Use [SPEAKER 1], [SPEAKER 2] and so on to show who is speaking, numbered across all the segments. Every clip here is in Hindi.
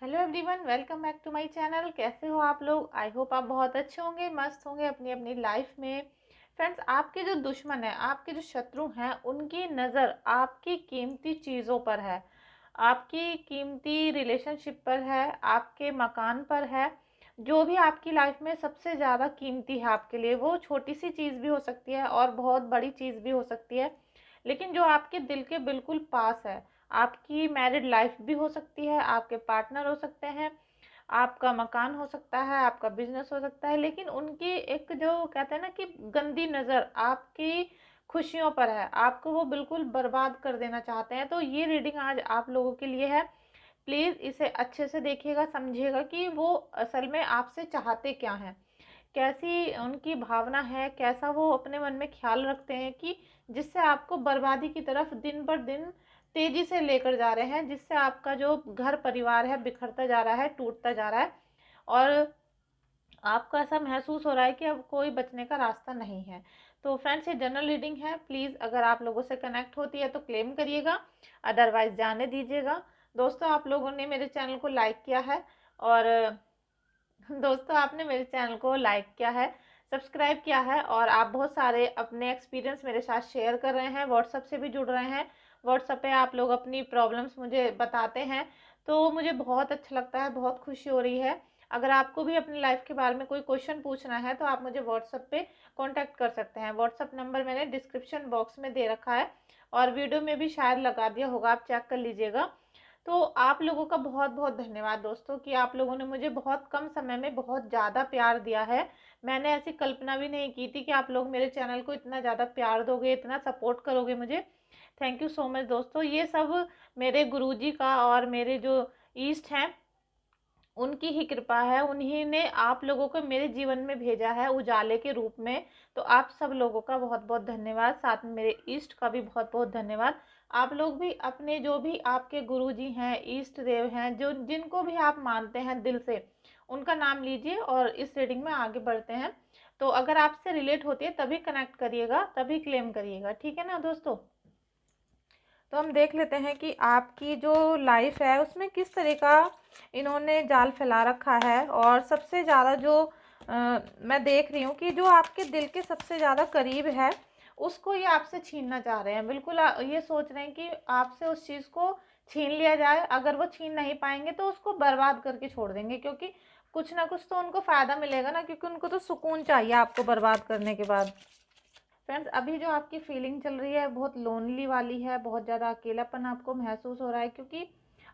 [SPEAKER 1] Hello everyone, welcome back to my channel. कैसे हो आप लोग? आई होप आप बहुत अच्छे होंगे, मस्त होंगे अपनी अपनी लाइफ में। फ्रेंड्स, आपके जो दुश्मन है, आपके जो शत्रु हैं, उनकी नज़र आपकी कीमती चीज़ों पर है, आपकी कीमती रिलेशनशिप पर है, आपके मकान पर है। जो भी आपकी लाइफ में सबसे ज़्यादा कीमती है आपके लिए, वो छोटी सी चीज़ भी हो सकती है और बहुत बड़ी चीज़ भी हो सकती है, लेकिन जो आपके दिल के बिल्कुल पास है, आपकी मैरिड लाइफ भी हो सकती है, आपके पार्टनर हो सकते हैं, आपका मकान हो सकता है, आपका बिजनेस हो सकता है, लेकिन उनकी एक जो कहते हैं ना कि गंदी नज़र आपकी खुशियों पर है, आपको वो बिल्कुल बर्बाद कर देना चाहते हैं। तो ये रीडिंग आज आप लोगों के लिए है। प्लीज़ इसे अच्छे से देखिएगा, समझिएगा कि वो असल में आपसे चाहते क्या हैं, कैसी उनकी भावना है, कैसा वो अपने मन में ख्याल रखते हैं कि जिससे आपको बर्बादी की तरफ दिन पर दिन तेजी से लेकर जा रहे हैं, जिससे आपका जो घर परिवार है बिखरता जा रहा है, टूटता जा रहा है, और आपको ऐसा महसूस हो रहा है कि अब कोई बचने का रास्ता नहीं है। तो फ्रेंड्स, ये जनरल रीडिंग है। प्लीज़ अगर आप लोगों से कनेक्ट होती है तो क्लेम करिएगा, अदरवाइज जाने दीजिएगा। दोस्तों, आप लोगों ने मेरे चैनल को लाइक किया है, और दोस्तों आपने मेरे चैनल को लाइक किया है, सब्सक्राइब किया है, और आप बहुत सारे अपने एक्सपीरियंस मेरे साथ शेयर कर रहे हैं, व्हाट्सएप से भी जुड़ रहे हैं। व्हाट्सएप पे आप लोग अपनी प्रॉब्लम्स मुझे बताते हैं, तो मुझे बहुत अच्छा लगता है, बहुत खुशी हो रही है। अगर आपको भी अपनी लाइफ के बारे में कोई क्वेश्चन पूछना है तो आप मुझे व्हाट्सएप पे कांटेक्ट कर सकते हैं। व्हाट्सएप नंबर मैंने डिस्क्रिप्शन बॉक्स में दे रखा है, और वीडियो में भी शायद लगा दिया होगा, आप चेक कर लीजिएगा। तो आप लोगों का बहुत बहुत धन्यवाद दोस्तों, कि आप लोगों ने मुझे बहुत कम समय में बहुत ज़्यादा प्यार दिया है। मैंने ऐसी कल्पना भी नहीं की थी कि आप लोग मेरे चैनल को इतना ज़्यादा प्यार दोगे, इतना सपोर्ट करोगे मुझे। थैंक यू सो मच दोस्तों। ये सब मेरे गुरुजी का और मेरे जो ईस्ट हैं उनकी ही कृपा है, उन्हीं ने आप लोगों को मेरे जीवन में भेजा है उजाले के रूप में। तो आप सब लोगों का बहुत बहुत धन्यवाद, साथ में मेरे ईष्ट का भी बहुत बहुत धन्यवाद। आप लोग भी अपने जो भी आपके गुरुजी हैं, ईष्ट देव हैं, जो जिनको भी आप मानते हैं दिल से, उनका नाम लीजिए और इस रीडिंग में आगे बढ़ते हैं। तो अगर आपसे रिलेट होती है तभी कनेक्ट करिएगा, तभी क्लेम करिएगा, ठीक है ना दोस्तों? तो हम देख लेते हैं कि आपकी जो लाइफ है उसमें किस तरह का इन्होंने जाल फैला रखा है। और सबसे ज़्यादा जो मैं देख रही हूँ कि जो आपके दिल के सबसे ज़्यादा करीब है, उसको ये आपसे छीनना चाह रहे हैं। बिल्कुल ये सोच रहे हैं कि आपसे उस चीज़ को छीन लिया जाए। अगर वो छीन नहीं पाएंगे तो उसको बर्बाद करके छोड़ देंगे, क्योंकि कुछ ना कुछ तो उनको फ़ायदा मिलेगा ना, क्योंकि उनको तो सुकून चाहिए आपको बर्बाद करने के बाद। फ्रेंड्स, अभी जो आपकी फीलिंग चल रही है बहुत लोनली वाली है, बहुत ज़्यादा अकेलापन आपको महसूस हो रहा है, क्योंकि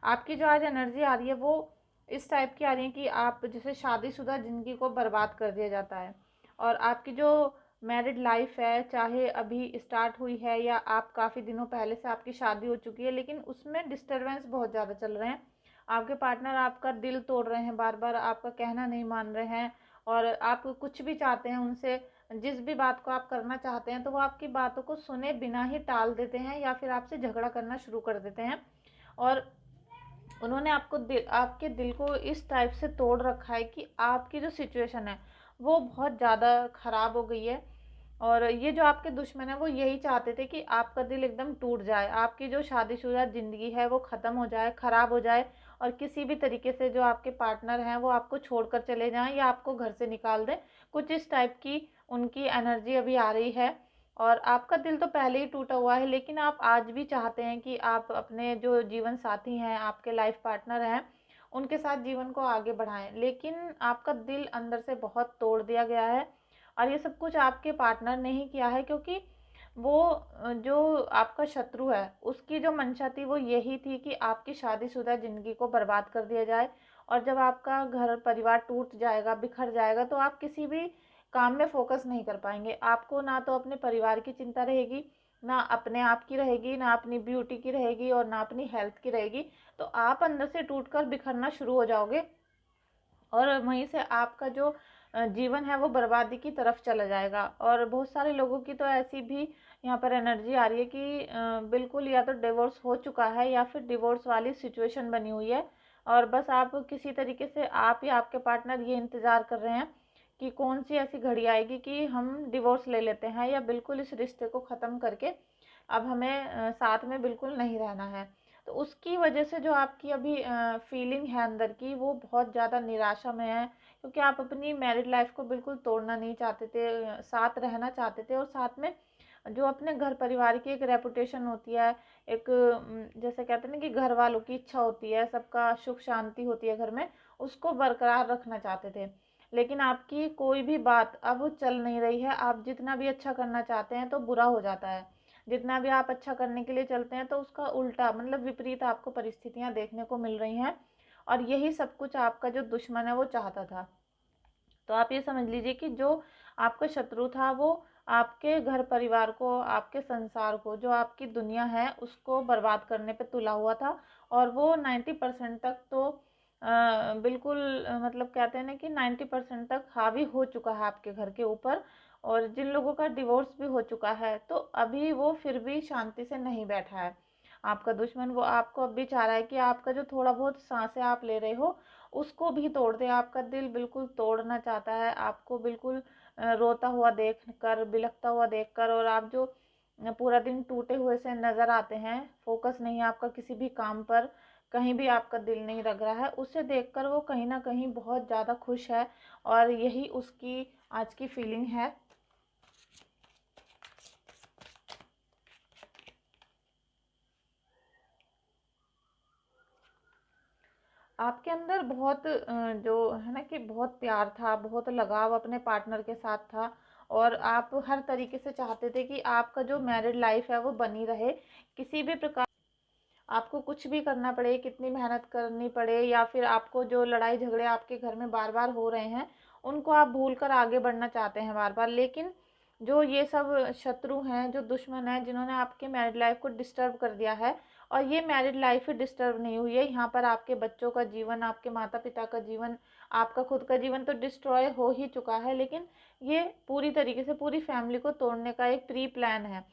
[SPEAKER 1] आपकी जो आज एनर्जी आ रही है वो इस टाइप की आ रही है कि आप जैसे शादीशुदा ज़िंदगी को बर्बाद कर दिया जाता है। और आपकी जो मैरिड लाइफ है, चाहे अभी स्टार्ट हुई है या आप काफ़ी दिनों पहले से आपकी शादी हो चुकी है, लेकिन उसमें डिस्टर्बेंस बहुत ज़्यादा चल रहे हैं। आपके पार्टनर आपका दिल तोड़ रहे हैं, बार बार आपका कहना नहीं मान रहे हैं, और आप कुछ भी चाहते हैं उनसे, जिस भी बात को आप करना चाहते हैं तो वो आपकी बातों को सुने बिना ही टाल देते हैं, या फिर आपसे झगड़ा करना शुरू कर देते हैं। और उन्होंने आपके दिल को इस टाइप से तोड़ रखा है कि आपकी जो सिचुएशन है वो बहुत ज़्यादा ख़राब हो गई है। और ये जो आपके दुश्मन है वो यही चाहते थे कि आपका दिल एकदम टूट जाए, आपकी जो शादीशुदा ज़िंदगी है वो ख़त्म हो जाए, ख़राब हो जाए, और किसी भी तरीके से जो आपके पार्टनर हैं वो आपको छोड़कर चले जाएं या आपको घर से निकाल दें। कुछ इस टाइप की उनकी एनर्जी अभी आ रही है। और आपका दिल तो पहले ही टूटा हुआ है, लेकिन आप आज भी चाहते हैं कि आप अपने जो जीवन साथी हैं, आपके लाइफ पार्टनर हैं, उनके साथ जीवन को आगे बढ़ाएं, लेकिन आपका दिल अंदर से बहुत तोड़ दिया गया है। और ये सब कुछ आपके पार्टनर ने ही किया है, क्योंकि वो जो आपका शत्रु है उसकी जो मंशा थी वो यही थी कि आपकी शादीशुदा ज़िंदगी को बर्बाद कर दिया जाए। और जब आपका घर परिवार टूट जाएगा, बिखर जाएगा, तो आप किसी भी काम में फोकस नहीं कर पाएंगे। आपको ना तो अपने परिवार की चिंता रहेगी, ना अपने आप की रहेगी, ना अपनी ब्यूटी की रहेगी, और ना अपनी हेल्थ की रहेगी। तो आप अंदर से टूटकर बिखरना शुरू हो जाओगे, और वहीं से आपका जो जीवन है वो बर्बादी की तरफ चला जाएगा। और बहुत सारे लोगों की तो ऐसी भी यहाँ पर एनर्जी आ रही है कि बिल्कुल या तो डिवोर्स हो चुका है या फिर डिवोर्स वाली सिचुएशन बनी हुई है, और बस आप किसी तरीके से, आप या आपके पार्टनर ये इंतज़ार कर रहे हैं कि कौन सी ऐसी घड़ी आएगी कि हम डिवोर्स ले लेते हैं, या बिल्कुल इस रिश्ते को ख़त्म करके अब हमें साथ में बिल्कुल नहीं रहना है। तो उसकी वजह से जो आपकी अभी फीलिंग है अंदर की, वो बहुत ज़्यादा निराशा में है, क्योंकि आप अपनी मैरिड लाइफ को बिल्कुल तोड़ना नहीं चाहते थे, साथ रहना चाहते थे, और साथ में जो अपने घर परिवार की एक रेपुटेशन होती है, एक जैसे कहते हैं ना कि घर वालों की इच्छा होती है, सबका सुख शांति होती है घर में, उसको बरकरार रखना चाहते थे। लेकिन आपकी कोई भी बात अब चल नहीं रही है। आप जितना भी अच्छा करना चाहते हैं तो बुरा हो जाता है, जितना भी आप अच्छा करने के लिए चलते हैं तो उसका उल्टा मतलब विपरीत आपको परिस्थितियां देखने को मिल रही हैं, और यही सब कुछ आपका जो दुश्मन है वो चाहता था। तो आप ये समझ लीजिए कि जो आपका शत्रु था वो आपके घर परिवार को, आपके संसार को, जो आपकी दुनिया है उसको बर्बाद करने पे तुला हुआ था। और वो 90% तक तो बिल्कुल मतलब कहते हैं ना कि 90% तक हावी हो चुका है आपके घर के ऊपर। और जिन लोगों का डिवोर्स भी हो चुका है, तो अभी वो फिर भी शांति से नहीं बैठा है। आपका दुश्मन वो आपको अब भी चाह रहा है कि आपका जो थोड़ा बहुत सांसें आप ले रहे हो उसको भी तोड़ दे। आपका दिल बिल्कुल तोड़ना चाहता है, आपको बिल्कुल रोता हुआ देख कर, बिलखता हुआ देख कर, और आप जो पूरा दिन टूटे हुए से नज़र आते हैं, फोकस नहीं है आपका किसी भी काम पर, कहीं भी आपका दिल नहीं लग रहा है, उसे देखकर वो कहीं ना कहीं बहुत ज़्यादा खुश है। और यही उसकी आज की फीलिंग है। आपके अंदर बहुत जो है ना कि बहुत प्यार था, बहुत लगाव अपने पार्टनर के साथ था, और आप हर तरीके से चाहते थे कि आपका जो मैरिड लाइफ है वो बनी रहे। किसी भी प्रकार आपको कुछ भी करना पड़े, कितनी मेहनत करनी पड़े, या फिर आपको जो लड़ाई झगड़े आपके घर में बार बार हो रहे हैं उनको आप भूल कर आगे बढ़ना चाहते हैं बार बार। लेकिन जो ये सब शत्रु हैं, जो दुश्मन हैं, जिन्होंने आपके मैरिड लाइफ को डिस्टर्ब कर दिया है, और ये मैरिड लाइफ ही डिस्टर्ब नहीं हुई है, यहाँ पर आपके बच्चों का जीवन, आपके माता पिता का जीवन, आपका खुद का जीवन तो डिस्ट्रॉय हो ही चुका है। लेकिन ये पूरी तरीके से पूरी फैमिली को तोड़ने का एक प्री प्लान है,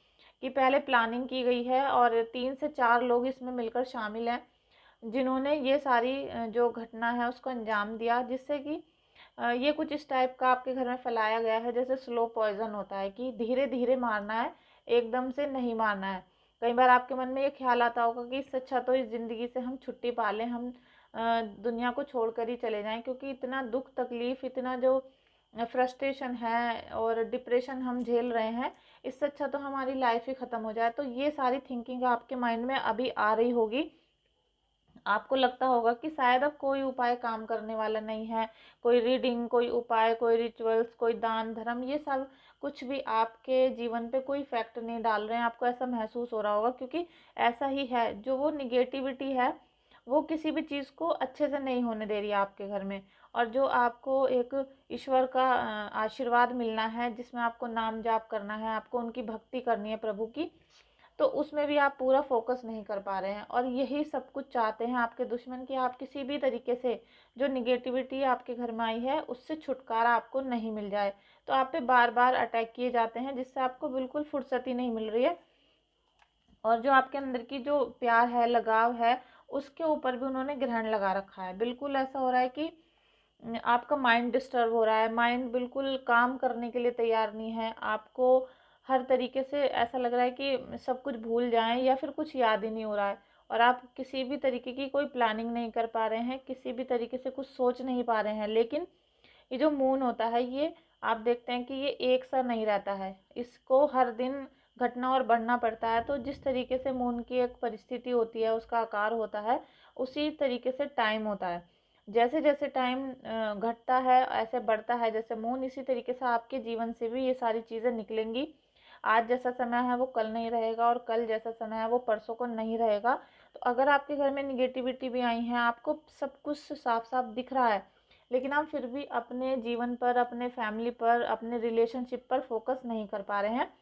[SPEAKER 1] कि पहले प्लानिंग की गई है, और 3 से 4 लोग इसमें मिलकर शामिल हैं, जिन्होंने ये सारी जो घटना है उसको अंजाम दिया, जिससे कि ये कुछ इस टाइप का आपके घर में फैलाया गया है, जैसे स्लो पॉइजन होता है कि धीरे धीरे मारना है, एकदम से नहीं मारना है। कई बार आपके मन में ये ख्याल आता होगा कि इससे अच्छा तो इस ज़िंदगी से हम छुट्टी पा लें, हम दुनिया को छोड़कर ही चले जाएं, क्योंकि इतना दुख तकलीफ़, इतना जो फ्रस्ट्रेशन है और डिप्रेशन हम झेल रहे हैं, इससे अच्छा तो हमारी लाइफ ही ख़त्म हो जाए। तो ये सारी थिंकिंग आपके माइंड में अभी आ रही होगी। आपको लगता होगा कि शायद अब कोई उपाय काम करने वाला नहीं है, कोई रीडिंग, कोई उपाय, कोई रिचुअल्स, कोई दान धर्म, ये सब कुछ भी आपके जीवन पे कोई इफेक्ट नहीं डाल रहे हैं। आपको ऐसा महसूस हो रहा होगा, क्योंकि ऐसा ही है, जो वो निगेटिविटी है वो किसी भी चीज़ को अच्छे से नहीं होने दे रही है आपके घर में। और जो आपको एक ईश्वर का आशीर्वाद मिलना है, जिसमें आपको नाम जाप करना है, आपको उनकी भक्ति करनी है प्रभु की, तो उसमें भी आप पूरा फोकस नहीं कर पा रहे हैं। और यही सब कुछ चाहते हैं आपके दुश्मन, कि आप किसी भी तरीके से जो निगेटिविटी आपके घर में आई है उससे छुटकारा आपको नहीं मिल जाए। तो आप पे बार बार अटैक किए जाते हैं, जिससे आपको बिल्कुल फुर्सत ही नहीं मिल रही है। और जो आपके अंदर की जो प्यार है, लगाव है, उसके ऊपर भी उन्होंने ग्रहण लगा रखा है। बिल्कुल ऐसा हो रहा है कि आपका माइंड डिस्टर्ब हो रहा है, माइंड बिल्कुल काम करने के लिए तैयार नहीं है। आपको हर तरीके से ऐसा लग रहा है कि सब कुछ भूल जाएं, या फिर कुछ याद ही नहीं हो रहा है, और आप किसी भी तरीके की कोई प्लानिंग नहीं कर पा रहे हैं, किसी भी तरीके से कुछ सोच नहीं पा रहे हैं। लेकिन ये जो मून होता है, ये आप देखते हैं कि ये एक सा नहीं रहता है, इसको हर दिन घटना और बढ़ना पड़ता है। तो जिस तरीके से मून की एक परिस्थिति होती है, उसका आकार होता है, उसी तरीके से टाइम होता है। जैसे जैसे टाइम घटता है ऐसे बढ़ता है जैसे मून, इसी तरीके से आपके जीवन से भी ये सारी चीज़ें निकलेंगी। आज जैसा समय है वो कल नहीं रहेगा, और कल जैसा समय है वो परसों को नहीं रहेगा। तो अगर आपके घर में निगेटिविटी भी आई है, आपको सब कुछ साफ साफ दिख रहा है, लेकिन आप फिर भी अपने जीवन पर, अपने फैमिली पर, अपने रिलेशनशिप पर फोकस नहीं कर पा रहे हैं।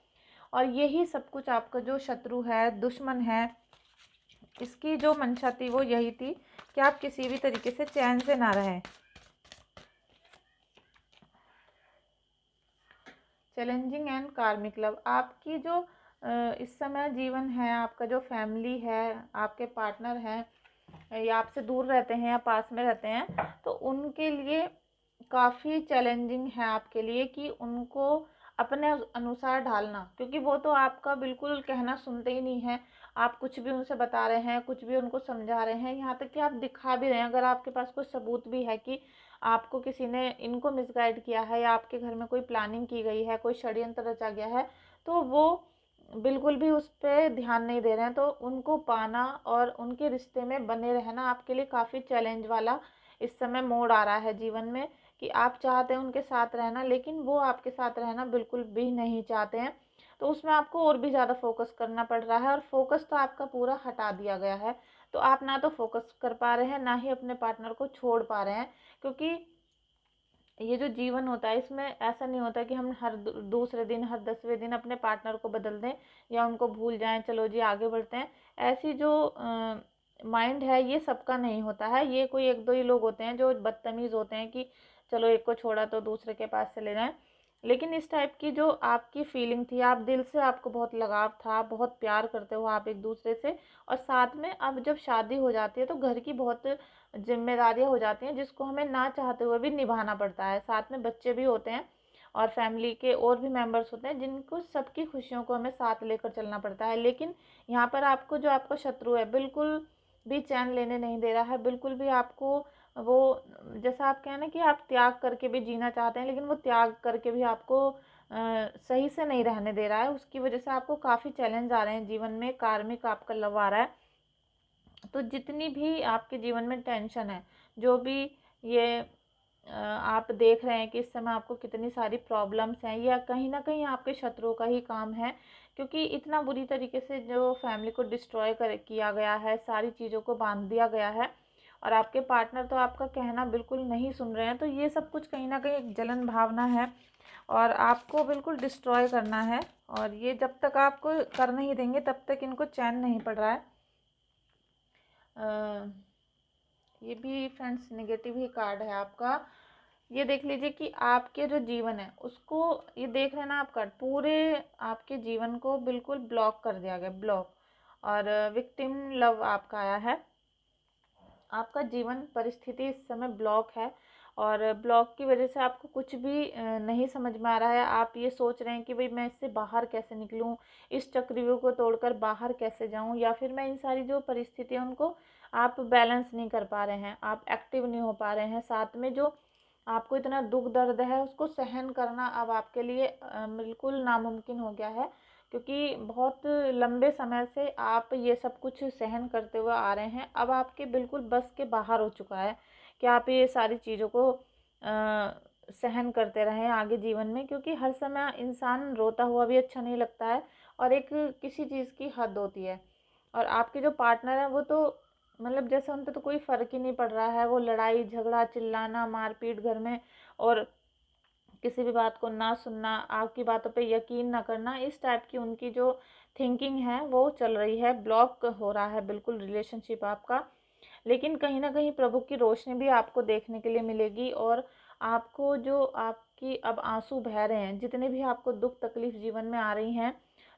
[SPEAKER 1] और यही सब कुछ आपका जो शत्रु है, दुश्मन है, इसकी जो मंशा थी वो यही थी कि आप किसी भी तरीके से चैन से ना रहें। चैलेंजिंग एंड कार्मिक लव, आपकी जो इस समय जीवन है, आपका जो फैमिली है, आपके पार्टनर हैं, या आपसे दूर रहते हैं या पास में रहते हैं, तो उनके लिए काफ़ी चैलेंजिंग है आपके लिए, कि उनको अपने अनुसार ढालना, क्योंकि वो तो आपका बिल्कुल कहना सुनते ही नहीं है। आप कुछ भी उनसे बता रहे हैं, कुछ भी उनको समझा रहे हैं, यहाँ तक कि आप दिखा भी रहे हैं, अगर आपके पास कोई सबूत भी है कि आपको किसी ने इनको मिसगाइड किया है या आपके घर में कोई प्लानिंग की गई है, कोई षड्यंत्र रचा गया है, तो वो बिल्कुल भी उस पर ध्यान नहीं दे रहे हैं। तो उनको पाना और उनके रिश्ते में बने रहना आपके लिए काफ़ी चैलेंज वाला इस समय मोड़ आ रहा है जीवन में, कि आप चाहते हैं उनके साथ रहना, लेकिन वो आपके साथ रहना बिल्कुल भी नहीं चाहते हैं। तो उसमें आपको और भी ज़्यादा फोकस करना पड़ रहा है, और फोकस तो आपका पूरा हटा दिया गया है। तो आप ना तो फोकस कर पा रहे हैं, ना ही अपने पार्टनर को छोड़ पा रहे हैं, क्योंकि ये जो जीवन होता है इसमें ऐसा नहीं होता कि हम हर दूसरे दिन, हर 10वें दिन अपने पार्टनर को बदल दें या उनको भूल जाएं, चलो जी आगे बढ़ते हैं। ऐसी जो माइंड है ये सबका नहीं होता है। ये कोई एक दो ही लोग होते हैं जो बदतमीज़ होते हैं कि चलो एक को छोड़ा तो दूसरे के पास चले जाएं। लेकिन इस टाइप की जो आपकी फीलिंग थी, आप दिल से, आपको बहुत लगाव था, बहुत प्यार करते हो आप एक दूसरे से, और साथ में अब जब शादी हो जाती है तो घर की बहुत जिम्मेदारियां हो जाती हैं, जिसको हमें ना चाहते हुए भी निभाना पड़ता है। साथ में बच्चे भी होते हैं और फैमिली के और भी मेंबर्स होते हैं, जिनको सबकी खुशियों को हमें साथ लेकर चलना पड़ता है। लेकिन यहाँ पर आपको जो आपका शत्रु है बिल्कुल भी चैन लेने नहीं दे रहा है, बिल्कुल भी आपको वो, जैसा आप कहें ना कि आप त्याग करके भी जीना चाहते हैं, लेकिन वो त्याग करके भी आपको सही से नहीं रहने दे रहा है। उसकी वजह से आपको काफ़ी चैलेंज आ रहे हैं जीवन में, कार्मिक आपका लव आ रहा है। तो जितनी भी आपके जीवन में टेंशन है, जो भी ये आप देख रहे हैं कि इस समय आपको कितनी सारी प्रॉब्लम्स हैं, या कहीं ना कहीं आपके शत्रुओं का ही काम है, क्योंकि इतना बुरी तरीके से जो फैमिली को डिस्ट्रॉय कर किया गया है, सारी चीज़ों को बांध दिया गया है, और आपके पार्टनर तो आपका कहना बिल्कुल नहीं सुन रहे हैं। तो ये सब कुछ कहीं ना कहीं एक जलन भावना है, और आपको बिल्कुल डिस्ट्रॉय करना है, और ये जब तक आपको कर नहीं देंगे तब तक इनको चैन नहीं पड़ रहा है। ये भी फ्रेंड्स नेगेटिव ही कार्ड है आपका। ये देख लीजिए कि आपके जो जीवन है उसको, ये देख रहे हैं ना आप कार्ड, पूरे आपके जीवन को बिल्कुल ब्लॉक कर दिया गया, ब्लॉक। और विक्टिम लव आपका आया है। आपका जीवन परिस्थिति इस समय ब्लॉक है, और ब्लॉक की वजह से आपको कुछ भी नहीं समझ में आ रहा है। आप ये सोच रहे हैं कि भाई मैं इससे बाहर कैसे निकलूं, इस चक्रव्यूह को तोड़कर बाहर कैसे जाऊं, या फिर मैं इन सारी जो परिस्थितियां उनको आप बैलेंस नहीं कर पा रहे हैं, आप एक्टिव नहीं हो पा रहे हैं। साथ में जो आपको इतना दुख दर्द है उसको सहन करना अब आपके लिए बिल्कुल नामुमकिन हो गया है, क्योंकि बहुत लंबे समय से आप ये सब कुछ सहन करते हुए आ रहे हैं। अब आपके बिल्कुल बस के बाहर हो चुका है कि आप ये सारी चीज़ों को सहन करते रहें आगे जीवन में, क्योंकि हर समय इंसान रोता हुआ भी अच्छा नहीं लगता है, और एक किसी चीज़ की हद होती है। और आपके जो पार्टनर हैं वो तो मतलब जैसे उन पर तो कोई फ़र्क ही नहीं पड़ रहा है, वो लड़ाई झगड़ा चिल्लाना मारपीट घर में, और किसी भी बात को ना सुनना, आपकी बातों पे यकीन ना करना, इस टाइप की उनकी जो थिंकिंग है वो चल रही है। ब्लॉक हो रहा है बिल्कुल रिलेशनशिप आपका। लेकिन कहीं ना कहीं प्रभु की रोशनी भी आपको देखने के लिए मिलेगी, और आपको जो आपकी अब आंसू बह रहे हैं, जितने भी आपको दुख तकलीफ जीवन में आ रही हैं,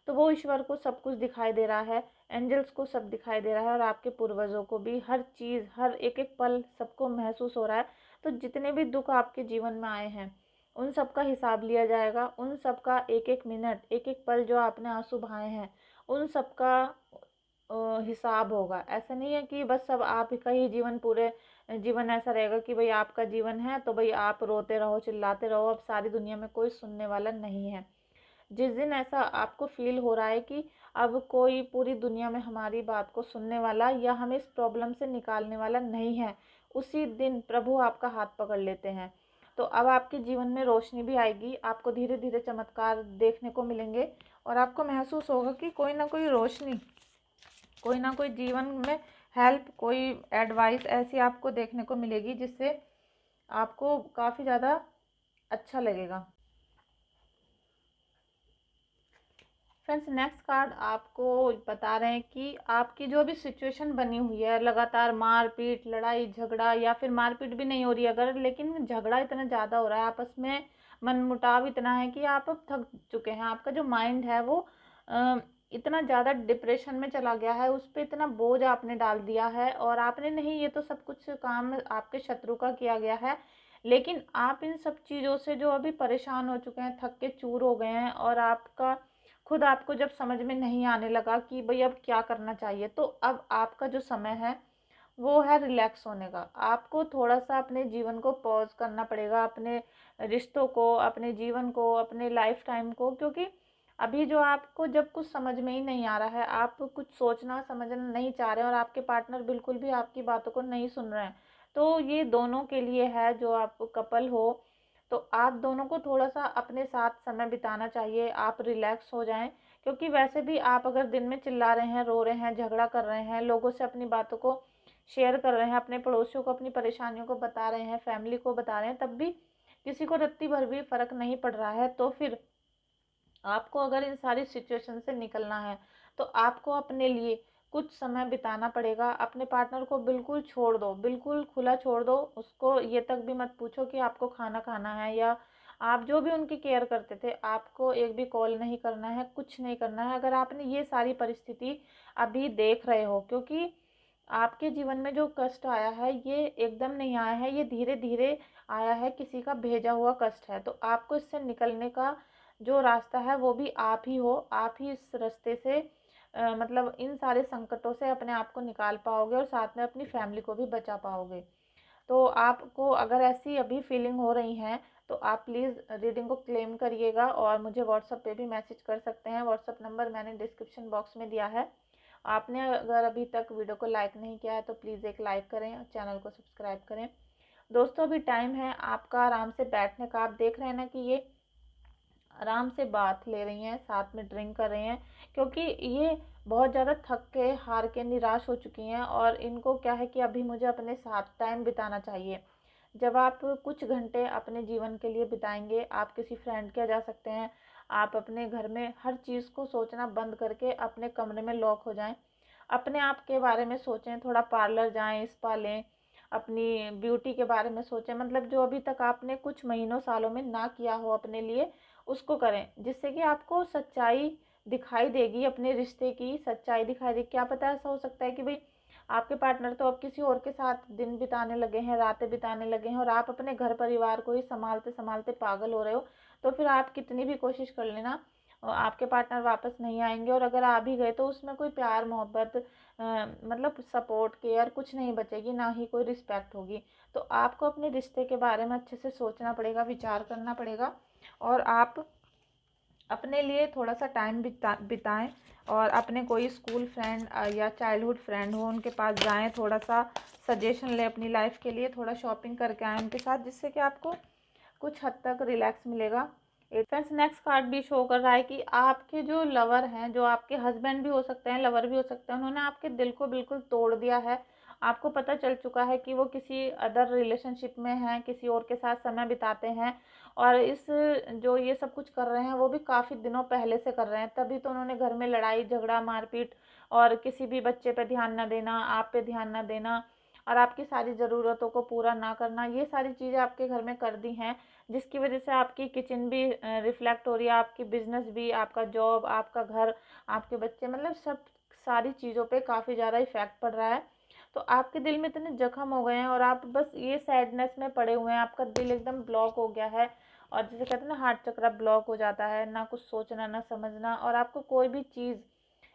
[SPEAKER 1] तो वो ईश्वर को सब कुछ दिखाई दे रहा है, एंजल्स को सब दिखाई दे रहा है, और आपके पूर्वजों को भी हर चीज़, हर एक एक पल सबको महसूस हो रहा है। तो जितने भी दुख आपके जीवन में आए हैं उन सब का हिसाब लिया जाएगा, उन सब का एक एक मिनट, एक एक पल जो आपने आंसू बहाए हैं उन सब का हिसाब होगा। ऐसा नहीं है कि बस अब आप का ही जीवन, पूरे जीवन ऐसा रहेगा कि भाई आपका जीवन है तो भाई आप रोते रहो चिल्लाते रहो, अब सारी दुनिया में कोई सुनने वाला नहीं है। जिस दिन ऐसा आपको फील हो रहा है कि अब कोई पूरी दुनिया में हमारी बात को सुनने वाला या हमें इस प्रॉब्लम से निकालने वाला नहीं है, उसी दिन प्रभु आपका हाथ पकड़ लेते हैं। तो अब आपके जीवन में रोशनी भी आएगी, आपको धीरे धीरे चमत्कार देखने को मिलेंगे, और आपको महसूस होगा कि कोई ना कोई रोशनी, कोई ना कोई जीवन में हेल्प, कोई एडवाइस ऐसी आपको देखने को मिलेगी जिससे आपको काफ़ी ज़्यादा अच्छा लगेगा। फ्रेंड्स नेक्स्ट कार्ड आपको बता रहे हैं कि आपकी जो भी सिचुएशन बनी हुई है, लगातार मारपीट लड़ाई झगड़ा, या फिर मारपीट भी नहीं हो रही अगर, लेकिन झगड़ा इतना ज़्यादा हो रहा है आपस में, मनमुटाव इतना है कि आप अब थक चुके हैं, आपका जो माइंड है वो इतना ज़्यादा डिप्रेशन में चला गया है, उस पर इतना बोझ आपने डाल दिया है, और आपने नहीं, ये तो सब कुछ काम आपके शत्रु का किया गया है, लेकिन आप इन सब चीज़ों से जो अभी परेशान हो चुके हैं, थक के चूर हो गए हैं, और आपका खुद आपको जब समझ में नहीं आने लगा कि भई अब क्या करना चाहिए, तो अब आपका जो समय है वो है रिलैक्स होने का। आपको थोड़ा-सा अपने जीवन को पॉज़ करना पड़ेगा, अपने रिश्तों को, अपने जीवन को, अपने लाइफ़ टाइम को, क्योंकि अभी जो आपको जब कुछ समझ में ही नहीं आ रहा है, आप कुछ सोचना समझना नहीं चाह रहे हैं और आपके पार्टनर बिल्कुल भी आपकी बातों को नहीं सुन रहे हैं, तो ये दोनों के लिए है, जो आप कपल हो, तो आप दोनों को थोड़ा-सा अपने साथ समय बिताना चाहिए, आप रिलैक्स हो जाएँ। क्योंकि वैसे भी आप अगर दिन में चिल्ला रहे हैं, रो रहे हैं, झगड़ा कर रहे हैं, लोगों से अपनी बातों को शेयर कर रहे हैं, अपने पड़ोसियों को अपनी परेशानियों को बता रहे हैं, फैमिली को बता रहे हैं, तब भी किसी को रत्ती भर भी फ़र्क नहीं पड़ रहा है, तो फिर आपको अगर इन सारी सिचुएशन से निकलना है, तो आपको अपने लिए कुछ समय बिताना पड़ेगा। अपने पार्टनर को बिल्कुल छोड़ दो, बिल्कुल खुला छोड़ दो। उसको ये तक भी मत पूछो कि आपको खाना खाना है, या आप जो भी उनकी केयर करते थे, आपको एक भी कॉल नहीं करना है, कुछ नहीं करना है। अगर आपने ये सारी परिस्थिति अभी देख रहे हो, क्योंकि आपके जीवन में जो कष्ट आया है, ये एकदम नहीं आया है, ये धीरे-धीरे आया है, किसी का भेजा हुआ कष्ट है। तो आपको इससे निकलने का जो रास्ता है वो भी आप ही हो, आप ही इस रास्ते से मतलब इन सारे संकटों से अपने आप को निकाल पाओगे और साथ में अपनी फैमिली को भी बचा पाओगे। तो आपको अगर ऐसी अभी फीलिंग हो रही है, तो आप प्लीज़ रीडिंग को क्लेम करिएगा और मुझे व्हाट्सएप पे भी मैसेज कर सकते हैं। व्हाट्सएप नंबर मैंने डिस्क्रिप्शन बॉक्स में दिया है। आपने अगर अभी तक वीडियो को लाइक नहीं किया है, तो प्लीज़ एक लाइक करें और चैनल को सब्सक्राइब करें। दोस्तों, अभी टाइम है आपका आराम से बैठने का। आप देख रहे हैं ना कि ये आराम से बात ले रही हैं, साथ में ड्रिंक कर रही हैं, क्योंकि ये बहुत ज़्यादा थक के, हार के, निराश हो चुकी हैं, और इनको क्या है कि अभी मुझे अपने साथ टाइम बिताना चाहिए। जब आप कुछ घंटे अपने जीवन के लिए बिताएंगे, आप किसी फ्रेंड के जा सकते हैं, आप अपने घर में हर चीज़ को सोचना बंद करके अपने कमरे में लॉक हो जाएं, अपने आप के बारे में सोचें, थोड़ा पार्लर जाएं, स्पा लें, अपनी ब्यूटी के बारे में सोचें, मतलब जो अभी तक आपने कुछ महीनों सालों में ना किया हो अपने लिए, उसको करें, जिससे कि आपको सच्चाई दिखाई देगी, अपने रिश्ते की सच्चाई दिखाई देगी। क्या पता ऐसा हो सकता है कि भाई आपके पार्टनर तो अब किसी और के साथ दिन बिताने लगे हैं, रातें बिताने लगे हैं, और आप अपने घर परिवार को ही संभालते संभालते पागल हो रहे हो। तो फिर आप कितनी भी कोशिश कर लेना, आपके पार्टनर वापस नहीं आएंगे, और अगर आ भी गए तो उसमें कोई प्यार मोहब्बत मतलब सपोर्ट केयर कुछ नहीं बचेगी, ना ही कोई रिस्पेक्ट होगी। तो आपको अपने रिश्ते के बारे में अच्छे से सोचना पड़ेगा, विचार करना पड़ेगा, और आप अपने लिए थोड़ा सा टाइम बिताएं, और अपने कोई स्कूल फ्रेंड या चाइल्डहुड फ्रेंड हो उनके पास जाएं, थोड़ा सा सजेशन लें अपनी लाइफ के लिए, थोड़ा शॉपिंग करके आएँ उनके साथ, जिससे कि आपको कुछ हद तक रिलैक्स मिलेगा। फ्रेंड्स, नेक्स्ट कार्ड भी शो कर रहा है कि आपके जो लवर हैं, जो आपके हस्बैंड भी हो सकते हैं, लवर भी हो सकते हैं, उन्होंने आपके दिल को बिल्कुल तोड़ दिया है। आपको पता चल चुका है कि वो किसी अदर रिलेशनशिप में हैं, किसी और के साथ समय बिताते हैं, और इस जो ये सब कुछ कर रहे हैं वो भी काफ़ी दिनों पहले से कर रहे हैं। तभी तो उन्होंने घर में लड़ाई झगड़ा मारपीट, और किसी भी बच्चे पे ध्यान ना देना, आप पे ध्यान ना देना, और आपकी सारी ज़रूरतों को पूरा ना करना, ये सारी चीज़ें आपके घर में कर दी हैं, जिसकी वजह से आपकी किचन भी रिफ्लेक्ट हो रही है, आपकी बिजनेस भी, आपका जॉब, आपका घर, आपके बच्चे, मतलब सब सारी चीज़ों पे काफ़ी ज़्यादा इफेक्ट पड़ रहा है। तो आपके दिल में इतने जख्म हो गए हैं, और आप बस ये सैडनेस में पड़े हुए हैं, आपका दिल एकदम ब्लॉक हो गया है, और जैसे कहते हैं ना, हार्ट चक्र ब्लॉक हो जाता है, ना कुछ सोचना ना समझना, और आपको कोई भी चीज़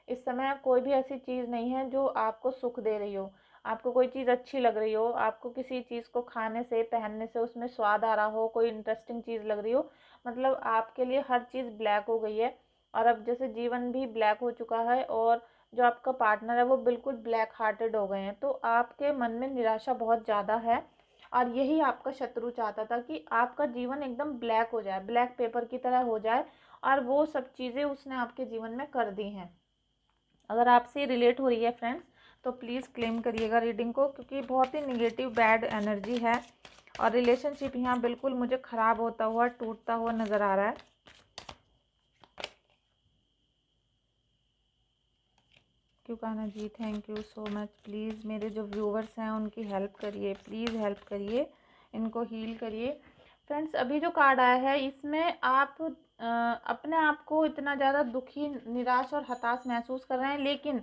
[SPEAKER 1] इस समय, कोई भी ऐसी चीज़ नहीं है जो आपको सुख दे रही हो, आपको कोई चीज़ अच्छी लग रही हो, आपको किसी चीज़ को खाने से, पहनने से उसमें स्वाद आ रहा हो, कोई इंटरेस्टिंग चीज़ लग रही हो, मतलब आपके लिए हर चीज़ ब्लैक हो गई है। और अब जैसे जीवन भी ब्लैक हो चुका है, और जो आपका पार्टनर है वो बिल्कुल ब्लैक हार्टेड हो गए हैं, तो आपके मन में निराशा बहुत ज़्यादा है, और यही आपका शत्रु चाहता था कि आपका जीवन एकदम ब्लैक हो जाए, ब्लैक पेपर की तरह हो जाए, और वो सब चीज़ें उसने आपके जीवन में कर दी हैं। अगर आपसे रिलेट हो रही है फ्रेंड्स, तो प्लीज़ क्लेम करिएगा रीडिंग को, क्योंकि बहुत ही निगेटिव बैड एनर्जी है, और रिलेशनशिप यहाँ बिल्कुल मुझे ख़राब होता हुआ, टूटता हुआ नज़र आ रहा है। क्यों कहना जी, thank you so much. Please मेरे जो व्यूवर्स हैं उनकी हेल्प करिए, प्लीज़ हेल्प करिए, इनको हील करिए। फ्रेंड्स, अभी जो कार्ड आया है इसमें आप अपने आप को इतना ज़्यादा दुखी, निराश और हताश महसूस कर रहे हैं, लेकिन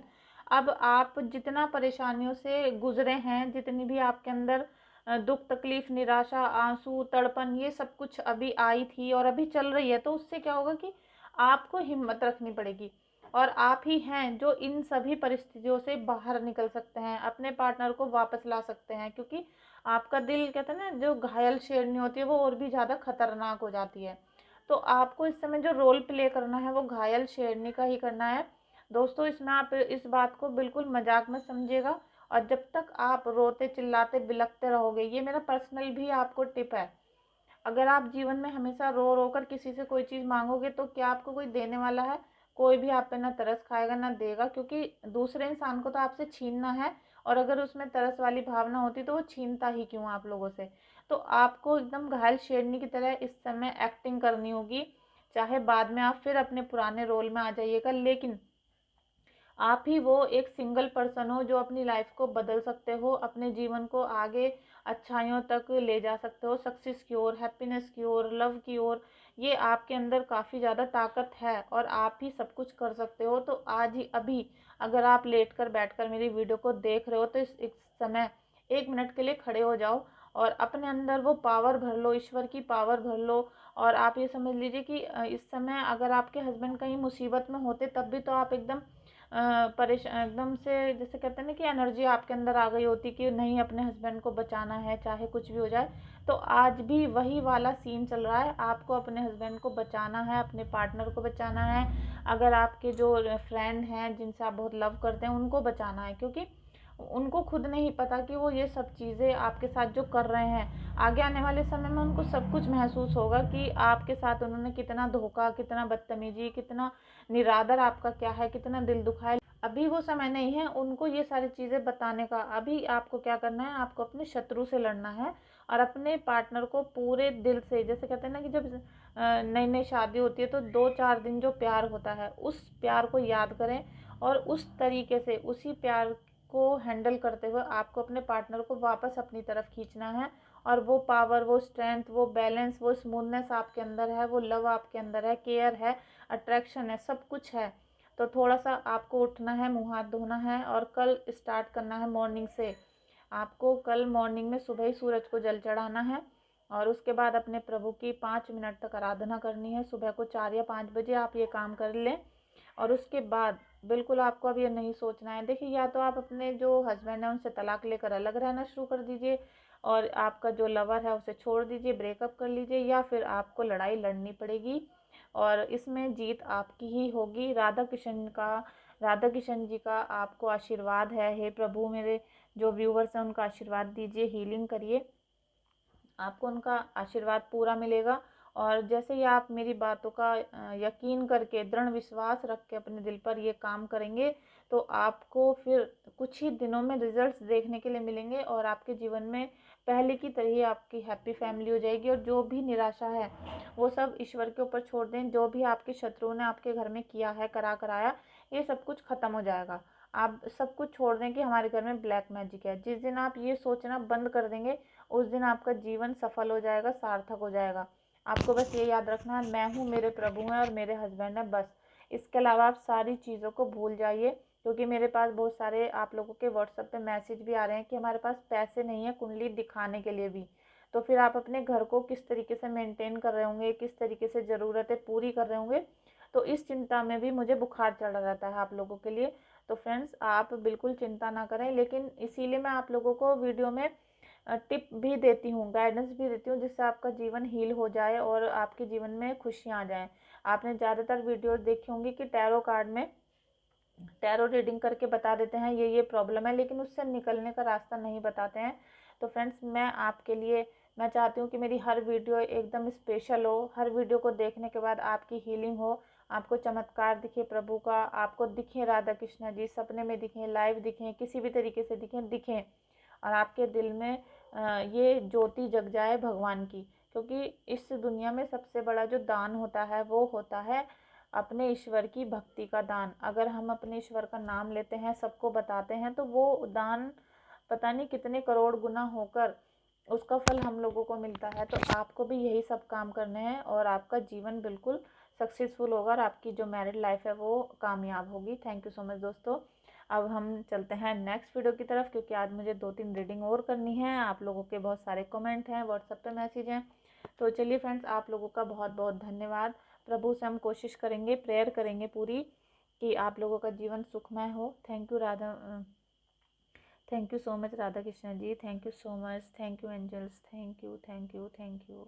[SPEAKER 1] अब आप जितना परेशानियों से गुजरे हैं, जितनी भी आपके अंदर दुख तकलीफ निराशा आंसू तड़पन ये सब कुछ अभी आई थी और अभी चल रही है, तो उससे क्या होगा कि आपको हिम्मत रखनी पड़ेगी और आप ही हैं जो इन सभी परिस्थितियों से बाहर निकल सकते हैं, अपने पार्टनर को वापस ला सकते हैं। क्योंकि आपका दिल कहते हैं ना, जो घायल शेरनी होती है वो और भी ज़्यादा खतरनाक हो जाती है। तो आपको इस समय जो रोल प्ले करना है वो घायल शेरनी का ही करना है। दोस्तों, इसमें आप इस बात को बिल्कुल मजाक में समझिएगा, और जब तक आप रोते चिल्लाते बिलखते रहोगे, ये मेरा पर्सनल भी आपको टिप है, अगर आप जीवन में हमेशा रो रो कर किसी से कोई चीज़ मांगोगे तो क्या आपको कोई देने वाला है? कोई भी आप पे ना तरस खाएगा ना देगा, क्योंकि दूसरे इंसान को तो आपसे छीनना है, और अगर उसमें तरस वाली भावना होती तो वो छीनता ही क्यों आप लोगों से। तो आपको एकदम घायल शेरनी की तरह इस समय एक्टिंग करनी होगी, चाहे बाद में आप फिर अपने पुराने रोल में आ जाइएगा, लेकिन आप ही वो एक सिंगल पर्सन हो जो अपनी लाइफ को बदल सकते हो, अपने जीवन को आगे अच्छाइयों तक ले जा सकते हो, सक्सेस की ओर, हैप्पीनेस की ओर, लव की ओर। ये आपके अंदर काफ़ी ज़्यादा ताकत है और आप ही सब कुछ कर सकते हो। तो आज ही अभी अगर आप लेट कर बैठ कर मेरी वीडियो को देख रहे हो तो इस समय 1 मिनट के लिए खड़े हो जाओ और अपने अंदर वो पावर भर लो, ईश्वर की पावर भर लो। और आप ये समझ लीजिए कि इस समय अगर आपके हस्बैंड कहीं मुसीबत में होते तब भी तो आप एकदम परेशान, एकदम से जैसे कहते हैं ना कि एनर्जी आपके अंदर आ गई होती कि नहीं, अपने हस्बैंड को बचाना है चाहे कुछ भी हो जाए। तो आज भी वही वाला सीन चल रहा है, आपको अपने हस्बैंड को बचाना है, अपने पार्टनर को बचाना है। अगर आपके जो फ्रेंड हैं जिनसे आप बहुत लव करते हैं उनको बचाना है, क्योंकि उनको खुद नहीं पता कि वो ये सब चीज़ें आपके साथ जो कर रहे हैं, आगे आने वाले समय में उनको सब कुछ महसूस होगा कि आपके साथ उन्होंने कितना धोखा, कितना बदतमीजी, कितना निरादर आपका क्या है, कितना दिल दुखाया। अभी वो समय नहीं है उनको ये सारी चीज़ें बताने का। अभी आपको क्या करना है, आपको अपने शत्रु से लड़ना है और अपने पार्टनर को पूरे दिल से, जैसे कहते हैं ना कि जब नई नई शादी होती है तो 2-4 दिन जो प्यार होता है उस प्यार को याद करें, और उस तरीके से उसी प्यार को हैंडल करते हुए आपको अपने पार्टनर को वापस अपनी तरफ खींचना है। और वो पावर, वो स्ट्रेंथ, वो बैलेंस, वो स्मूथनेस आपके अंदर है, वो लव आपके अंदर है, केयर है, अट्रैक्शन है, सब कुछ है। तो थोड़ा सा आपको उठना है, मुंह हाथ धोना है और कल स्टार्ट करना है मॉर्निंग से। आपको कल मॉर्निंग में सुबह ही सूरज को जल चढ़ाना है और उसके बाद अपने प्रभु की 5 मिनट तक आराधना करनी है। सुबह को 4 या 5 बजे आप ये काम कर लें और उसके बाद बिल्कुल आपको अब ये नहीं सोचना है। देखिए, या तो आप अपने जो हस्बैंड है उनसे तलाक लेकर अलग रहना शुरू कर दीजिए और आपका जो लवर है उसे छोड़ दीजिए, ब्रेकअप कर लीजिए, या फिर आपको लड़ाई लड़नी पड़ेगी और इसमें जीत आपकी ही होगी। राधा किशन जी का आपको आशीर्वाद है। हे प्रभु, मेरे जो व्यूवर्स हैं उनका आशीर्वाद दीजिए, हीलिंग करिए, आपको उनका आशीर्वाद पूरा मिलेगा। और जैसे ही आप मेरी बातों का यकीन करके, दृढ़ विश्वास रख के अपने दिल पर ये काम करेंगे तो आपको फिर कुछ ही दिनों में रिजल्ट्स देखने के लिए मिलेंगे और आपके जीवन में पहले की तरह ही आपकी हैप्पी फैमिली हो जाएगी। और जो भी निराशा है वो सब ईश्वर के ऊपर छोड़ दें। जो भी आपके शत्रुओं ने आपके घर में किया है, कराया, ये सब कुछ खत्म हो जाएगा। आप सब कुछ छोड़ दें कि हमारे घर में ब्लैक मैजिक है। जिस दिन आप ये सोचना बंद कर देंगे उस दिन आपका जीवन सफल हो जाएगा, सार्थक हो जाएगा। आपको बस ये याद रखना है, मैं हूँ, मेरे प्रभु हैं और मेरे हस्बैंड हैं, बस। इसके अलावा आप सारी चीज़ों को भूल जाइए, क्योंकि मेरे पास बहुत सारे आप लोगों के व्हाट्सएप पे मैसेज भी आ रहे हैं कि हमारे पास पैसे नहीं है कुंडली दिखाने के लिए भी। तो फिर आप अपने घर को किस तरीके से मेंटेन कर रहे होंगे, किस तरीके से ज़रूरतें पूरी कर रहे होंगे, तो इस चिंता में भी मुझे बुखार चढ़ा रहता है आप लोगों के लिए। तो फ्रेंड्स, आप बिल्कुल चिंता ना करें, लेकिन इसीलिए मैं आप लोगों को वीडियो में टिप भी देती हूँ, गाइडेंस भी देती हूँ, जिससे आपका जीवन हील हो जाए और आपके जीवन में खुशियाँ आ जाएँ। आपने ज़्यादातर वीडियोस देखी होंगी कि टैरो कार्ड में टैरो रीडिंग करके बता देते हैं ये प्रॉब्लम है, लेकिन उससे निकलने का रास्ता नहीं बताते हैं। तो फ्रेंड्स, मैं चाहती हूँ कि मेरी हर वीडियो एकदम स्पेशल हो, हर वीडियो को देखने के बाद आपकी हीलिंग हो, आपको चमत्कार दिखे प्रभु का, आपको दिखे राधा कृष्ण जी, सपने में दिखें, लाइव दिखें, किसी भी तरीके से दिखें और आपके दिल में ये ज्योति जग जाए भगवान की। क्योंकि इस दुनिया में सबसे बड़ा जो दान होता है वो होता है अपने ईश्वर की भक्ति का दान। अगर हम अपने ईश्वर का नाम लेते हैं, सबको बताते हैं, तो वो दान पता नहीं कितने करोड़ गुना होकर उसका फल हम लोगों को मिलता है। तो आपको भी यही सब काम करने हैं और आपका जीवन बिल्कुल सक्सेसफुल होगा और आपकी जो मैरिड लाइफ है वो कामयाब होगी। थैंक यू सो मच दोस्तों। अब हम चलते हैं नेक्स्ट वीडियो की तरफ, क्योंकि आज मुझे 2-3 रीडिंग और करनी है। आप लोगों के बहुत सारे कमेंट हैं, व्हाट्सएप पे मैसेज हैं। तो चलिए फ्रेंड्स, आप लोगों का बहुत बहुत धन्यवाद। प्रभु से हम कोशिश करेंगे, प्रेयर करेंगे पूरी, कि आप लोगों का जीवन सुखमय हो। Thank you Radha, thank you so much Radha Krishna ji, thank you so much, thank you angels, thank you, thank you, thank you.